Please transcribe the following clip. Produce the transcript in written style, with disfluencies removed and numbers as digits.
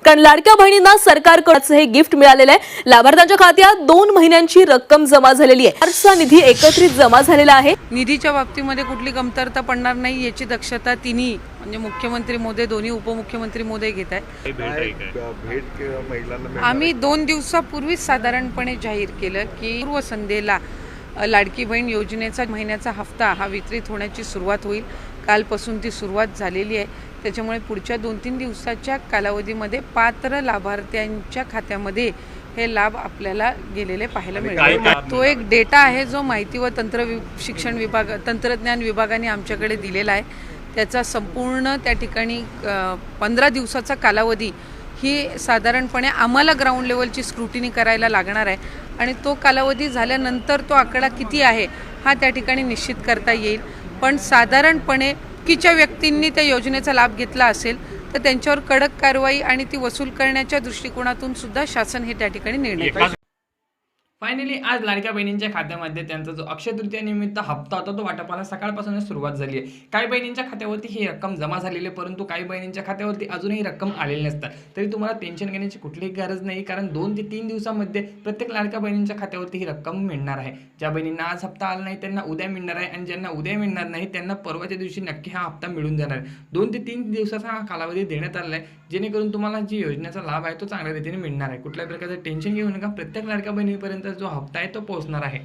कारण लाडक्या बहिणींना सरकारकडून हे गिफ्ट मिळालेलं आहे। लाभार्थ्यांच्या खात्यात 2 महिन्यांची रक्कम जमा झालेली आहे। अर्जचा निधी एकत्रित जमा झालेला आहे। निधीच्या बाबतीमध्ये कुठली कमतरता पडणार नाही याची दक्षता तिन्ही म्हणजे मुख्यमंत्री महोदय, दोन्ही उपमुख्यमंत्री महोदय घेत आहेत। आम्ही 2 दिवसापूर्वीच साधारणपणे जाहीर केलं की पूर्वसंध्येला लाडकी बहीण योजनेचा महिन्याचा हप्ता हा वितरित होण्याची सुरुवात होईल। कालपासून ती सुरुवात झालेली आहे। त्याच्यामुळे पुढच्या 2-3 दिवसाच्या कालावधीमध्ये पात्र लाभार्थ्यांच्या खात्यामध्ये हे लाभ आपल्याला गेलेले पाहायला मिळेल। तो एक डेटा आहे जो माहिती व शिक्षण विभाग तंत्रज्ञान विभागाने आमच्याकडे दिलेला आहे। त्याचा संपूर्ण त्या ठिकाणी 15 दिवसाचा कालावधी ही साधारणपणे आम्हाला ग्राउंड लेवलची स्क्रुटिनी करायला लागणार आहे आणि तो कालावधी झाल्यानंतर तो आकडा किती आहे हा त्या ठिकाणी निश्चित करता येईल। पण साधारणपणे किच्या व्यक्तींनी त्या योजनेचा लाभ घेतला असेल तर त्यांच्यावर कडक कारवाई आणि ती वसूल करण्याच्या दृष्टिकोनातून सुद्धा शासन हे त्या ठिकाणी निर्णय करेल। फायनली आज लाडक्या बहिणींच्या खात्यामध्ये त्यांचा जो अक्षय तृतीया निमित्त हप्ता होता तो वाटपाला सकाळपासूनच सुरुवात झाली आहे। काही बहिणींच्या खात्यावरती ही रक्कम जमा झालेली आहे, परंतु काही बहिणींच्या खात्यावरती अजूनही रक्कम आलेली नसतात। तरी तुम्हाला टेन्शन घेण्याची कुठलीही गरज नाही, कारण 2 ते 3 दिवसांमध्ये प्रत्येक लाडक्या बहिणींच्या खात्यावरती ही रक्कम मिळणार आहे। ज्या बहिणींना आज हप्ता आला नाही त्यांना उद्या मिळणार आहे आणि ज्यांना उद्या मिळणार नाही त्यांना परवाच्या दिवशी नक्की हा हप्ता मिळून जाणार आहे। 2 ते 3 दिवसाचा हा कालावधी देण्यात आला आहे, जेणेकरून तुम्हाला जी योजनेचा लाभ आहे तो चांगल्या रीतीने मिळणार आहे। कुठल्याही प्रकारचं टेन्शन घेऊ नका, प्रत्येक लाडक्या बहिणीपर्यंत जो हप्ता आहे तो पोहोचणार आहे।